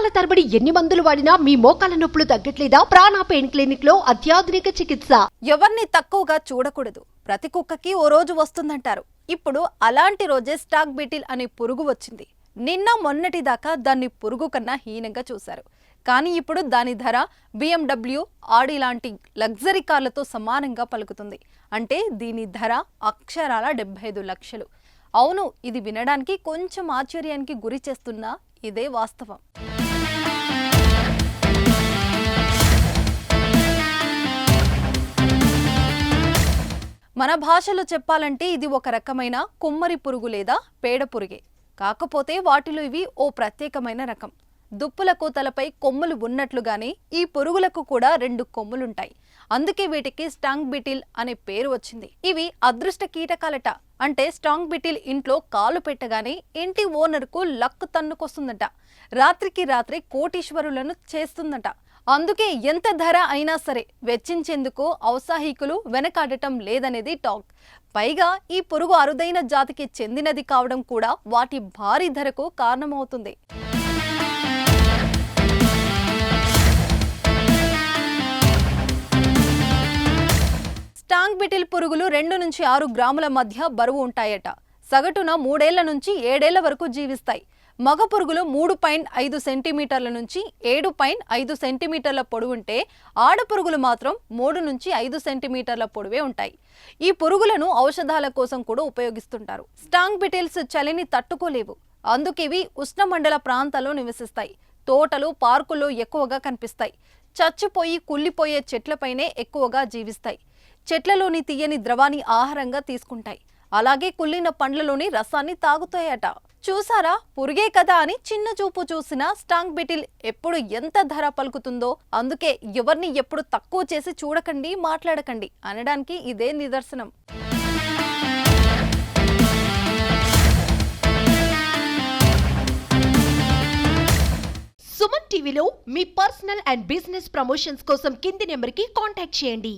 నెలల తరబడి ఎన్ని మందులు వాడినా మీ మోకాల నొప్పులు తగ్గట్లేదా? ప్రాణ పెయిన్ క్లినిక్ లో అత్యాధునిక చికిత్స. ఎవరిని తక్కువగా చూడకూడదు, ప్రతి కుక్కకి ఓ రోజు వస్తుందంటారు. ఇప్పుడు అలాంటి రోజే స్టాగ్ బీటిల్ అనే పురుగు వచ్చింది. నిన్న మొన్నటి దాకా దాన్ని పురుగు కన్నా హీనంగా చూశారు. కానీ ఇప్పుడు దాని ధర BMW, ఆడి లాంటి లగ్జరీ కార్లతో సమానంగా పలుకుతుంది. అంటే దీని ధర అక్షరాల 75 లక్షలు. అవును, ఇది వినడానికి కొంచెం ఆశ్చర్యానికి గురి చేస్తున్నా ఇదే వాస్తవం. మన భాషలో చెప్పాలంటే ఇది ఒక రకమైన కుమ్మరి పురుగు లేదా పేడ పురుగే. కాకపోతే వాటిలో ఇవి ఓ ప్రత్యేకమైన రకం. దుప్పులకు తలపై కొమ్ములు ఉన్నట్లుగానే ఈ పురుగులకు కూడా 2 కొమ్ములుంటాయి. అందుకే వీటికి స్టాంగ్ బీటిల్ అనే పేరు వచ్చింది. ఇవి అదృష్ట కీటకాలట. అంటే స్టాంగ్ బీటిల్ ఇంట్లో కాలు పెట్టగానే ఇంటి ఓనర్కు లక్ తన్నుకొస్తుందట. రాత్రికి రాత్రి కోటీశ్వరులను చేస్తుందట. అందుకే ఎంత ధర అయినా సరే వెచ్చించేందుకు ఔత్సాహికులు వెనకాడటం లేదనేది టాక్. పైగా ఈ పురుగు అరుదైన జాతికి చెందినది కావడం కూడా వాటి భారీ ధరకు కారణమవుతుంది. స్టాంగ్ బీటిల్ పురుగులు 2 నుంచి 6 గ్రాముల మధ్య బరువు ఉంటాయట. సగటున 3 ఏళ్ల నుంచి 7 ఏళ్ల వరకు జీవిస్తాయి. మగ పురుగులు 3.5 సెంటీమీటర్ల నుంచి 7.5 సెంటీమీటర్ల పొడవుంటే ఆడ పురుగులు మాత్రం 3 నుంచి 5 సెంటీమీటర్ల పొడవే ఉంటాయి. ఈ పురుగులను ఔషధాల కోసం కూడా ఉపయోగిస్తుంటారు. స్టాంగ్ బీటిల్స్ చలిని తట్టుకోలేవు. అందుకే ఇవి ఉష్ణమండల ప్రాంతాల్లో నివసిస్తాయి. తోటలు, పార్కుల్లో ఎక్కువగా కనిపిస్తాయి. చచ్చిపోయి కుళ్ళిపోయే చెట్లపైనే ఎక్కువగా జీవిస్తాయి. చెట్లలోని తీయని ద్రవాన్ని ఆహారంగా తీసుకుంటాయి. అలాగే కుళ్ళిన పండ్లలోని రసాన్ని తాగుతాయట. చూసారా, పురుగే కదా అని చిన్న చూపు చూసిన స్టాంగ్ బీటిల్ ఎప్పుడు ఎంత ధర పలుకుతుందో. అందుకే ఎవరిని ఎప్పుడు తక్కువ చేసి చూడకండి, మాట్లాడకండి అనడానికి ఇదే నిదర్శనం. సుమన్ టీవీలో మీ పర్సనల్ అండ్ బిజినెస్ ప్రమోషన్స్ కోసం కింది నెంబర్కి కాంటాక్ట్ చేయండి.